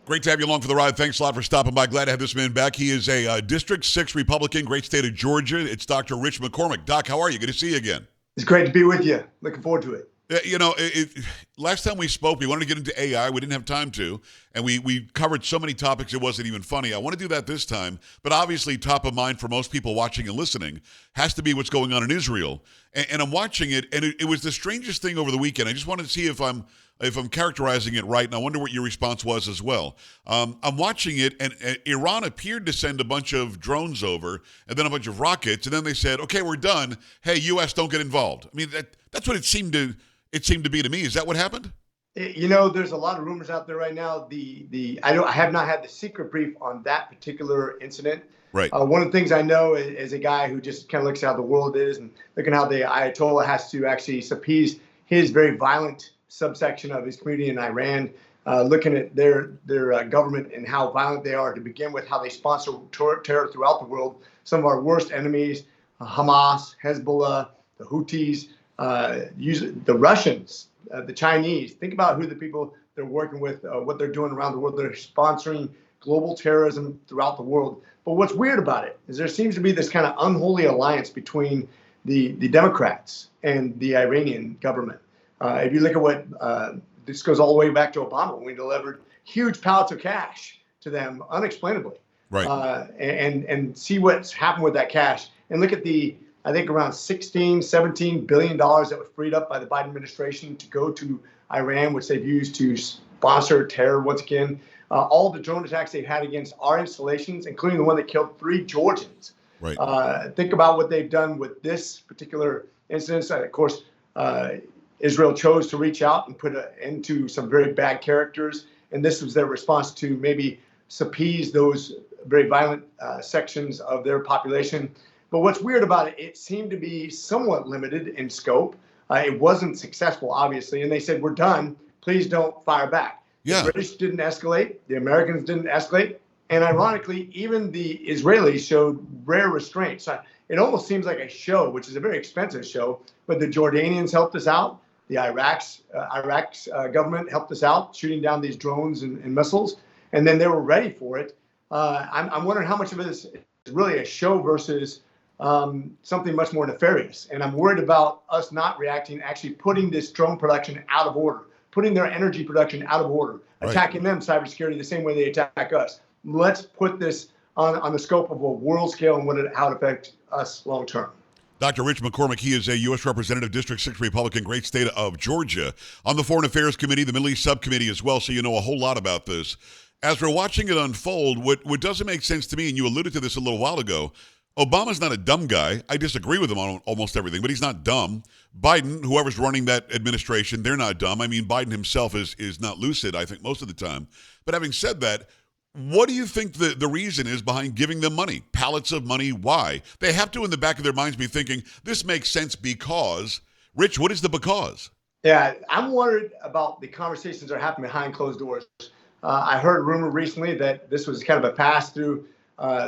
Great to have you along for the ride. Thanks a lot for stopping by. Glad to have this man back. He is a District 6 Republican, great state of Georgia. It's Dr. Rich McCormick. Doc, how are you? Good to see you again. It's great to be with you. Looking forward to it. Last time we spoke, we wanted to get into AI. We didn't have time to, and we covered so many topics it wasn't even funny. I want to do that this time, but obviously top of mind for most people watching and listening has to be what's going on in Israel. And I'm watching it, and it was the strangest thing over the weekend. I just wanted to see if I'm characterizing it right, and I wonder what your response was as well. I'm watching it, and Iran appeared to send a bunch of drones over, and then a bunch of rockets, and then they said, "Okay, we're done. Hey, U.S., don't get involved." I mean, that's what it seemed to be to me. Is that what happened? There's a lot of rumors out there right now. I have not had the secret brief on that particular incident. Right. One of the things I know is a guy who just kind of looks at how the world is and looking how the Ayatollah has to actually appease his very violent subsection of his community in Iran, looking at their government and how violent they are to begin with, how they sponsor terror throughout the world. Some of our worst enemies, Hamas, Hezbollah, the Houthis, the Russians, the Chinese. Think about who the people they're working with, what they're doing around the world. They're sponsoring global terrorism throughout the world. But what's weird about it is there seems to be this kind of unholy alliance between the Democrats and the Iranian government. If you look at what this goes all the way back to Obama, when we delivered huge pallets of cash to them unexplainably, right? And see what's happened with that cash, and look at I think around $16-17 billion that was freed up by the Biden administration to go to Iran, which they've used to sponsor terror once again. All the drone attacks they've had against our installations, including the one that killed 3 Georgians. Right. Think about what they've done with this particular incident. Of course, Israel chose to reach out and put an end to some very bad characters, and this was their response to maybe appease those very violent sections of their population. But what's weird about it, it seemed to be somewhat limited in scope. It wasn't successful, obviously, and they said, "We're done. Please don't fire back." Yeah. The British didn't escalate. The Americans didn't escalate. And ironically, even the Israelis showed rare restraint. So it almost seems like a show, which is a very expensive show, but the Jordanians helped us out. The Iraq's government helped us out, shooting down these drones and missiles, and then they were ready for it. I'm wondering how much of this is really a show versus something much more nefarious. And I'm worried about us not reacting, actually putting this drone production out of order, putting their energy production out of order, attacking them cybersecurity the same way they attack us. Let's put this on the scope of a world scale and how it affects us long term. Dr. Rich McCormick, he is a U.S. Representative, District 6 Republican, great state of Georgia, on the Foreign Affairs Committee, the Middle East Subcommittee as well, so you know a whole lot about this. As we're watching it unfold, what doesn't make sense to me, and you alluded to this a little while ago, Obama's not a dumb guy. I disagree with him on almost everything, but he's not dumb. Biden, whoever's running that administration, they're not dumb. I mean, Biden himself is not lucid, I think, most of the time. But having said that, what do you think the reason is behind giving them money? Pallets of money, why? They have to, in the back of their minds, be thinking, this makes sense because. Rich, what is the because? Yeah, I'm worried about the conversations that are happening behind closed doors. I heard a rumor recently that this was kind of a pass-through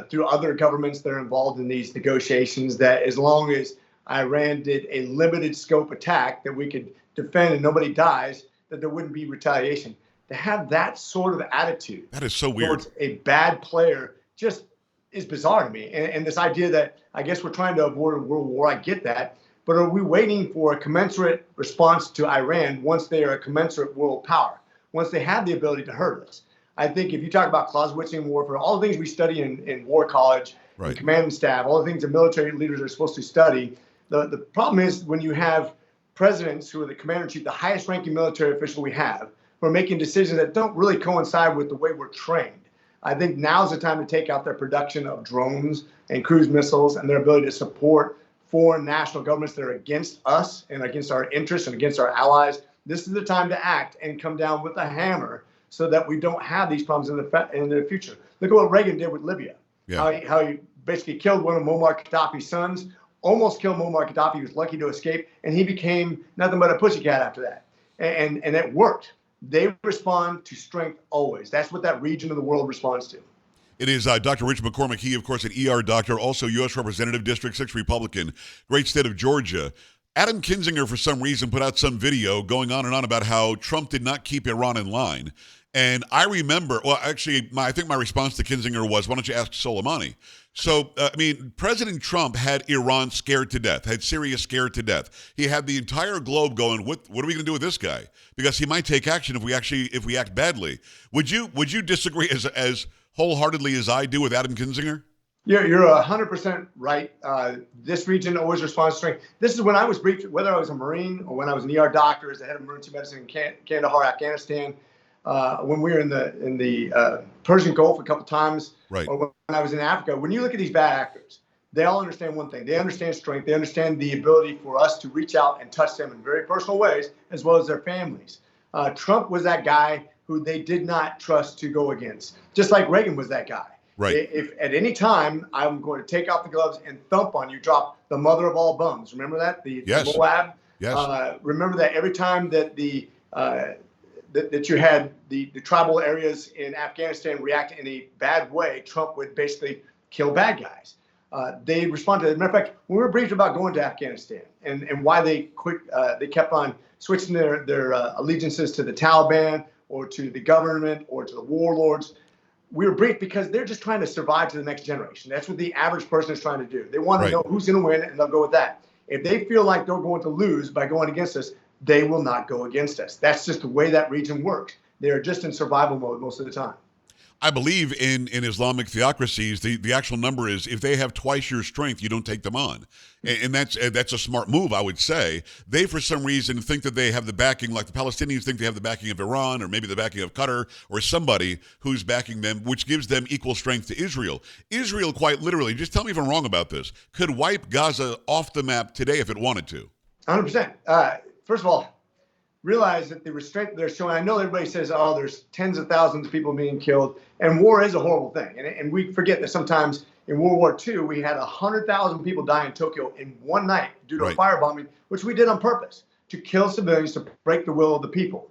through other governments that are involved in these negotiations, that as long as Iran did a limited scope attack that we could defend and nobody dies, that there wouldn't be retaliation. To have that sort of attitude, that is so weird, towards a bad player just is bizarre to me. And this idea that I guess we're trying to avoid a world war, I get that. But are we waiting for a commensurate response to Iran once they are a commensurate world power, once they have the ability to hurt us? I think if you talk about Clausewitzian warfare, all the things we study in war college, right, in command and staff, all the things that military leaders are supposed to study, the problem is when you have presidents who are the commander-in-chief, the highest ranking military official we have, who are making decisions that don't really coincide with the way we're trained. I think now's the time to take out their production of drones and cruise missiles and their ability to support foreign national governments that are against us and against our interests and against our allies. This is the time to act and come down with a hammer so that we don't have these problems in the future. Look at what Reagan did with Libya. Yeah. How he basically killed one of Muammar Gaddafi's sons, almost killed Muammar Gaddafi. He was lucky to escape, and he became nothing but a pussycat after that. And it worked. They respond to strength always. That's what that region of the world responds to. It is Dr. Rich McCormick. He, of course, an ER doctor, also U.S. Representative, District 6 Republican, great state of Georgia. Adam Kinzinger, for some reason, put out some video going on and on about how Trump did not keep Iran in line. And I remember, well, actually, I think my response to Kinzinger was, why don't you ask Soleimani? So, President Trump had Iran scared to death, had Syria scared to death. He had the entire globe going, what are we going to do with this guy? Because he might take action if we act badly. Would you disagree as wholeheartedly as I do with Adam Kinzinger? You're 100% right. This region always responds to strength. This is when I was briefed, whether I was a Marine or when I was an ER doctor as the head of emergency medicine in Kandahar, Afghanistan, when we were in the Persian Gulf a couple times, right, or when I was in Africa. When you look at these bad actors, they all understand one thing. They understand strength. They understand the ability for us to reach out and touch them in very personal ways, as well as their families. Trump was that guy who they did not trust to go against, just like Reagan was that guy. Right. If at any time I'm going to take off the gloves and thump on you, drop the mother of all bums. Remember that? The Moab? Yes. Remember that every time that that you had the tribal areas in Afghanistan react in a bad way, Trump would basically kill bad guys. They responded. As a matter of fact, when we were briefed about going to Afghanistan and why they kept on switching their allegiances to the Taliban or to the government or to the warlords, we were briefed because they're just trying to survive to the next generation. That's what the average person is trying to do. They want to know who's going to win, and they'll go with that. If they feel like they're going to lose by going against us, they will not go against us. That's just the way that region works. They're just in survival mode most of the time. I believe in Islamic theocracies, the actual number is if they have twice your strength, you don't take them on. And that's a smart move, I would say. They, for some reason, think that they have the backing, like the Palestinians think they have the backing of Iran or maybe the backing of Qatar or somebody who's backing them, which gives them equal strength to Israel. Israel, quite literally, just tell me if I'm wrong about this, could wipe Gaza off the map today if it wanted to. 100%. First of all, realize that the restraint they're showing, I know everybody says, oh, there's tens of thousands of people being killed, and war is a horrible thing. And we forget that sometimes in World War II, we had 100,000 people die in Tokyo in one night due to a firebombing, which we did on purpose to kill civilians, to break the will of the people.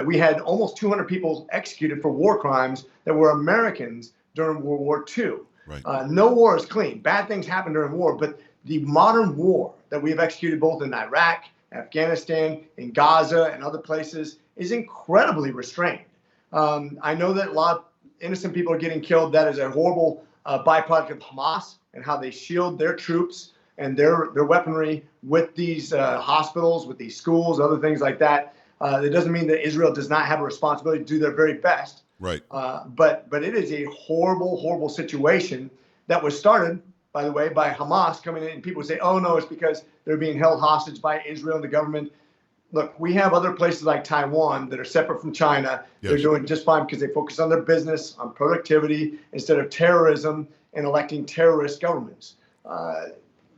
We had almost 200 people executed for war crimes that were Americans during World War II. Right. No war is clean. Bad things happen during war, but the modern war that we have executed both in Iraq, Afghanistan, in Gaza, and other places is incredibly restrained. I know that a lot of innocent people are getting killed. That is a horrible byproduct of Hamas and how they shield their troops and their weaponry with these hospitals, with these schools, other things like that. It doesn't mean that Israel does not have a responsibility to do their very best. Right. But it is a horrible, horrible situation that was started, by the way, by Hamas coming in, and people say, oh, no, it's because they're being held hostage by Israel and the government. Look, we have other places like Taiwan that are separate from China. Yes. They're doing just fine because they focus on their business, on productivity, instead of terrorism and electing terrorist governments.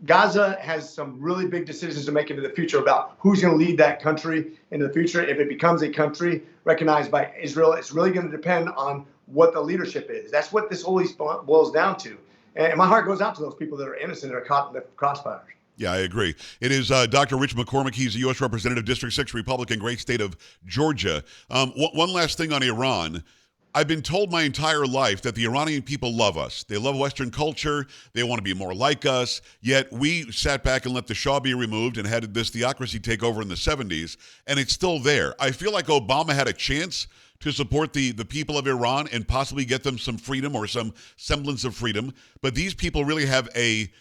Gaza has some really big decisions to make into the future about who's going to lead that country into the future. If it becomes a country recognized by Israel, it's really going to depend on what the leadership is. That's what this always boils down to. And my heart goes out to those people that are innocent and are caught in the crossfires. Yeah, I agree. It is Dr. Rich McCormick. He's a U.S. Representative, District 6 Republican, great state of Georgia. One last thing on Iran. I've been told my entire life that the Iranian people love us. They love Western culture. They want to be more like us. Yet we sat back and let the Shah be removed and had this theocracy take over in the 70s, and it's still there. I feel like Obama had a chance to support the people of Iran and possibly get them some freedom or some semblance of freedom. But these people really have a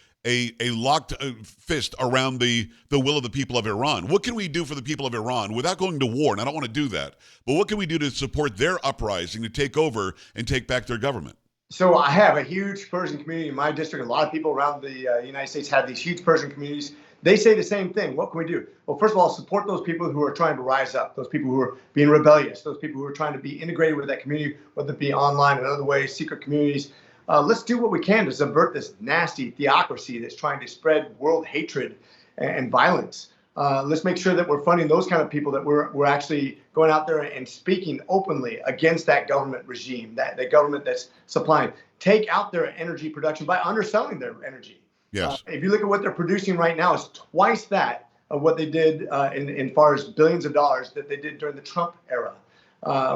locked fist around the will of the people of Iran. What can we do for the people of Iran without going to war? And I don't want to do that. But what can we do to support their uprising, to take over and take back their government? So I have a huge Persian community in my district. A lot of people around the United States have these huge Persian communities. They say the same thing. What can we do? Well, first of all, support those people who are trying to rise up, those people who are being rebellious, those people who are trying to be integrated with that community, whether it be online and other ways, secret communities. Let's do what we can to subvert this nasty theocracy that's trying to spread world hatred and violence. Let's make sure that we're funding those kind of people, that we're actually going out there and speaking openly against that government regime, that government that's supplying. Take out their energy production by underselling their energy. Yes. If you look at what they're producing right now, it's twice that of what they did in far as billions of dollars that they did during the Trump era.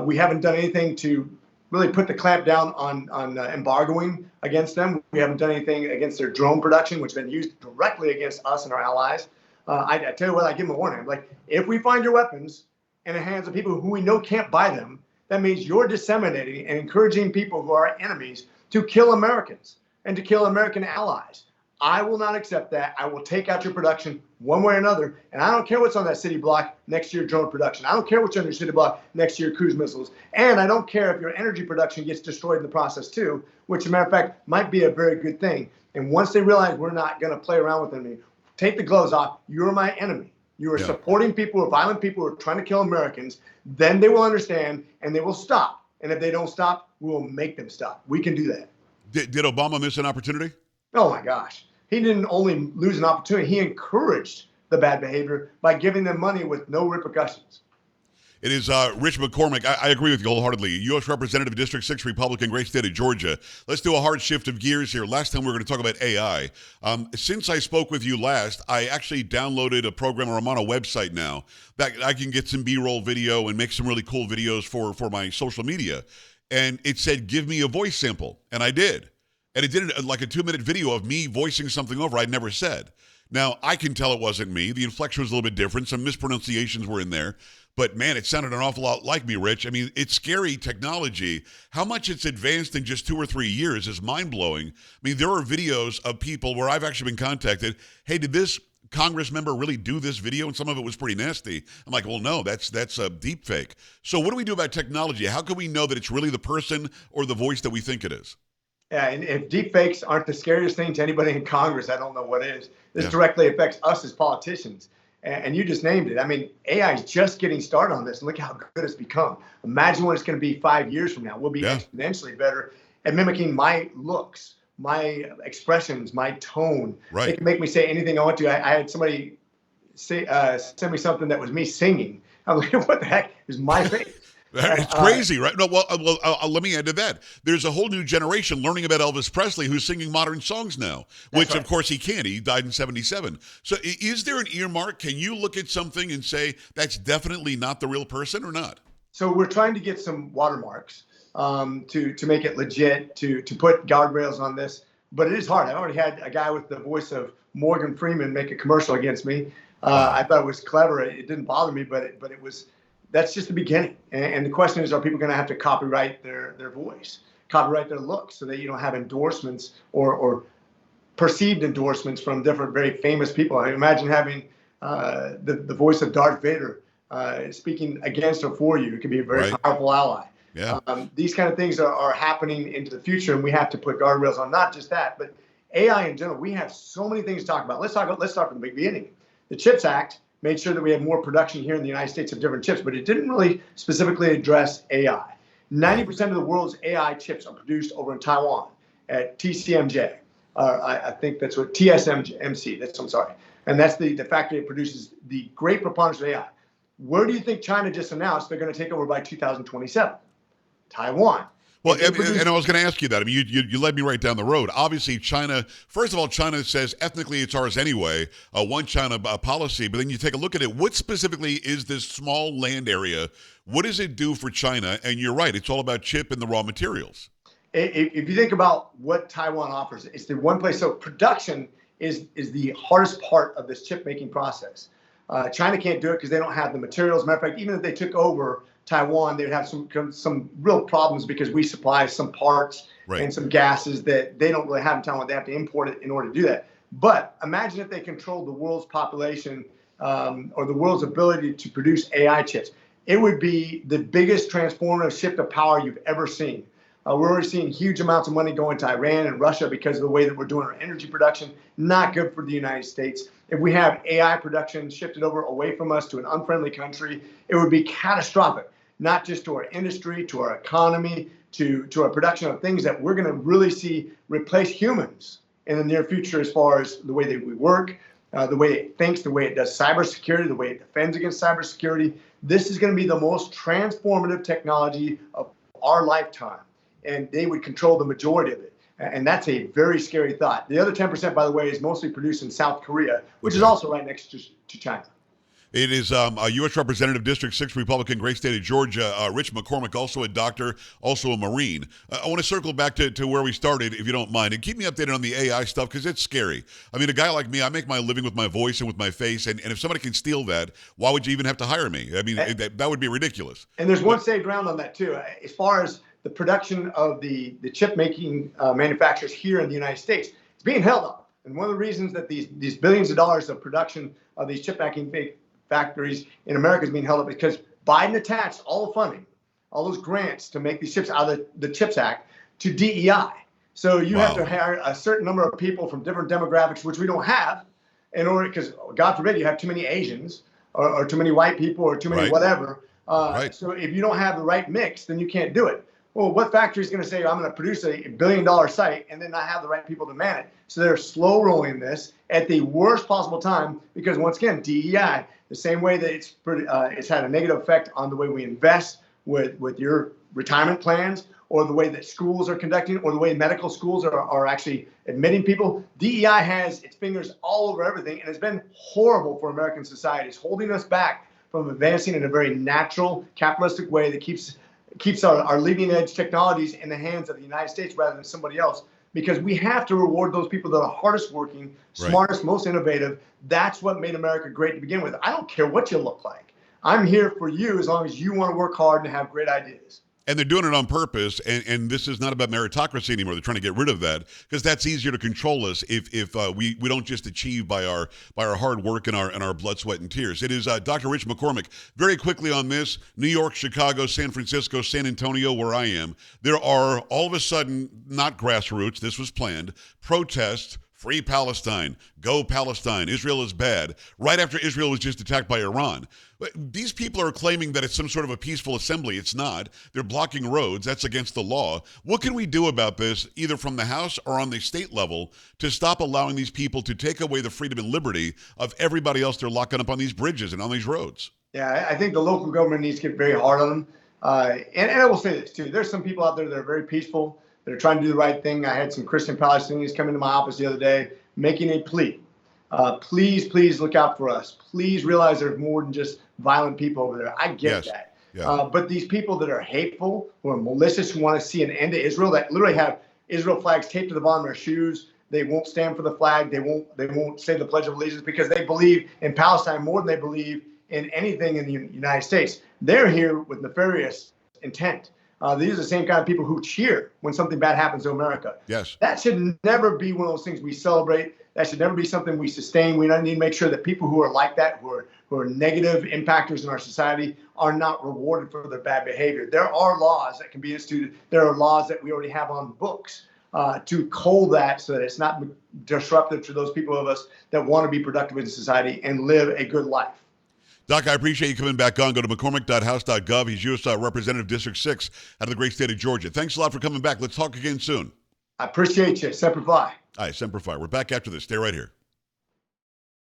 We haven't done anything to really put the clamp down on embargoing against them. We haven't done anything against their drone production, which has been used directly against us and our allies. I tell you what, I give them a warning. I'm like, if we find your weapons in the hands of people who we know can't buy them, that means you're disseminating and encouraging people who are our enemies to kill Americans and to kill American allies. I will not accept that. I will take out your production one way or another. And I don't care what's on that city block next to your drone production. I don't care what's on your city block next to your cruise missiles. And I don't care if your energy production gets destroyed in the process too, which, as a matter of fact, might be a very good thing. And once they realize we're not going to play around with them, take the gloves off. You're my enemy. You are supporting people who are violent people who are trying to kill Americans. Then they will understand and they will stop. And if they don't stop, we will make them stop. We can do that. Did Obama miss an opportunity? Oh, my gosh. He didn't only lose an opportunity, he encouraged the bad behavior by giving them money with no repercussions. It is Rich McCormick. I agree with you wholeheartedly. U.S. Representative, District 6 Republican, great state of Georgia. Let's do a hard shift of gears here. Last time we were going to talk about AI. Since I spoke with you last, I actually downloaded a program, or I'm on a website now, that I can get some B-roll video and make some really cool videos for my social media. And it said, give me a voice sample. And I did. And it did like a 2-minute video of me voicing something over I'd never said. Now, I can tell it wasn't me. The inflection was a little bit different. Some mispronunciations were in there. But, man, it sounded an awful lot like me, Rich. I mean, it's scary technology. How much it's advanced in just 2 or 3 years is mind-blowing. I mean, there are videos of people where I've actually been contacted. Hey, did this Congress member really do this video? And some of it was pretty nasty. I'm like, well, no, that's a deep fake. So what do we do about technology? How can we know that it's really the person or the voice that we think it is? Yeah, and if deep fakes aren't the scariest thing to anybody in Congress, I don't know what is. This directly affects us as politicians. And you just named it. I mean, AI is just getting started on this. And look how good it's become. Imagine what it's going to be 5 years from now. We'll be exponentially better at mimicking my looks, my expressions, my tone. Right. It can make me say anything I want to. I had somebody send me something that was me singing. I'm like, what the heck is my face? It's crazy, right? No, well, let me add to that. There's a whole new generation learning about Elvis Presley who's singing modern songs now, which, of course, he can't. He died in 1977. So is there an earmark? Can you look at something and say that's definitely not the real person or not? So we're trying to get some watermarks to make it legit, to put guardrails on this. But it is hard. I already had a guy with the voice of Morgan Freeman make a commercial against me. I thought it was clever. It didn't bother me, but it was. That's just the beginning. And the question is, are people going to have to copyright their voice, copyright their look, so that you don't have endorsements or perceived endorsements from different very famous people? I imagine having the voice of Darth Vader speaking against or for you. It could be a very powerful ally. Yeah. These kind of things are happening into the future, and we have to put guardrails on not just that, but AI in general. We have so many things to talk about. Let's start from the beginning. The CHIPS Act made sure that we had more production here in the United States of different chips, but it didn't really specifically address AI. 90% of the world's AI chips are produced over in Taiwan at TCMJ. I think that's what TSMC. I'm sorry. And that's the factory that produces the great preponderance of AI. Where do you think China just announced they're going to take over by 2027? Taiwan. Well, and I was going to ask you that. I mean, you led me right down the road. Obviously, China, first of all, China says ethnically it's ours anyway, one China policy. But then you take a look at it. What specifically is this small land area? What does it do for China? And you're right. It's all about chip and the raw materials. If you think about what Taiwan offers, it's the one place. So production is the hardest part of this chip making process. China can't do it because they don't have the materials. Matter of fact, even if they took over Taiwan, they would have some real problems because we supply some parts and some gases that they don't really have in Taiwan. They have to import it in order to do that. But imagine if they controlled the world's population or the world's ability to produce AI chips. It would be the biggest transformative shift of power you've ever seen. We're already seeing huge amounts of money going to Iran and Russia because of the way that we're doing our energy production. Not good for the United States. If we have AI production shifted over away from us to an unfriendly country, it would be catastrophic, not just to our industry, to our economy, to our production of things that we're going to really see replace humans in the near future as far as the way that we work, the way it thinks, the way it does cybersecurity, the way it defends against cybersecurity. This is going to be the most transformative technology of our lifetime. And they would control the majority of it. And that's a very scary thought. The other 10%, by the way, is mostly produced in South Korea, which is also right next to China. It is a U.S. Representative, District 6 Republican, great state of Georgia, Rich McCormick, also a doctor, also a Marine. I want to circle back to where we started, if you don't mind, and keep me updated on the AI stuff, because it's scary. I mean, a guy like me, I make my living with my voice and with my face, and if somebody can steal that, why would you even have to hire me? I mean, that would be ridiculous. And there's one saved ground on that, too. As far as the production of the chip-making manufacturers here in the United States, it's being held up. And one of the reasons that these billions of dollars of production of these chip-making factories in America is being held up because Biden attached all the funding, all those grants to make these chips out of the CHIPS Act to DEI. So you have to hire a certain number of people from different demographics, which we don't have, in order, because God forbid you have too many Asians or too many white people or too many whatever. So if you don't have the right mix, then you can't do it. Well, what factory is going to say, I'm going to produce a $1 billion site and then not have the right people to man it? So they're slow rolling this at the worst possible time because, once again, DEI, the same way that it's had a negative effect on the way we invest with your retirement plans, or the way that schools are conducting, or the way medical schools are actually admitting people. DEI has its fingers all over everything, and it's been horrible for American society. It's holding us back from advancing in a very natural, capitalistic way that keeps our leading edge technologies in the hands of the United States rather than somebody else, because we have to reward those people that are hardest working, smartest, most innovative. That's what made America great to begin with. I don't care what you look like. I'm here for you as long as you want to work hard and have great ideas. And they're doing it on purpose, and this is not about meritocracy anymore. They're trying to get rid of that because that's easier to control us if we don't just achieve by our hard work and our blood, sweat, and tears. It is Dr. Rich McCormick. Very quickly on this, New York, Chicago, San Francisco, San Antonio, where I am, there are all of a sudden, not grassroots, this was planned, protests. Free Palestine. Go Palestine. Israel is bad. Right after Israel was just attacked by Iran. These people are claiming that it's some sort of a peaceful assembly. It's not. They're blocking roads. That's against the law. What can we do about this, either from the House or on the state level, to stop allowing these people to take away the freedom and liberty of everybody else they're locking up on these bridges and on these roads? Yeah, I think the local government needs to get very hard on them. And I will say this, too. There's some people out there that are very peaceful. They're trying to do the right thing. I had some Christian Palestinians come into my office the other day making a plea. Please look out for us. Please realize there's more than just violent people over there. I get that. Yeah. But these people that are hateful, who are malicious, who want to see an end to Israel, that literally have Israel flags taped to the bottom of their shoes. They won't stand for the flag. They won't say the Pledge of Allegiance because they believe in Palestine more than they believe in anything in the United States. They're here with nefarious intent. These are the same kind of people who cheer when something bad happens to America. Yes. That should never be one of those things we celebrate. That should never be something we sustain. We need to make sure that people who are like that, who are negative impactors in our society, are not rewarded for their bad behavior. There are laws that can be instituted. There are laws that we already have on books to cull that so that it's not disruptive to those people of us that want to be productive in society and live a good life. Doc, I appreciate you coming back on. Go to McCormick.house.gov. He's U.S. Representative District 6 out of the great state of Georgia. Thanks a lot for coming back. Let's talk again soon. I appreciate you. Semper Fi. All right, Semper Fi. We're back after this. Stay right here.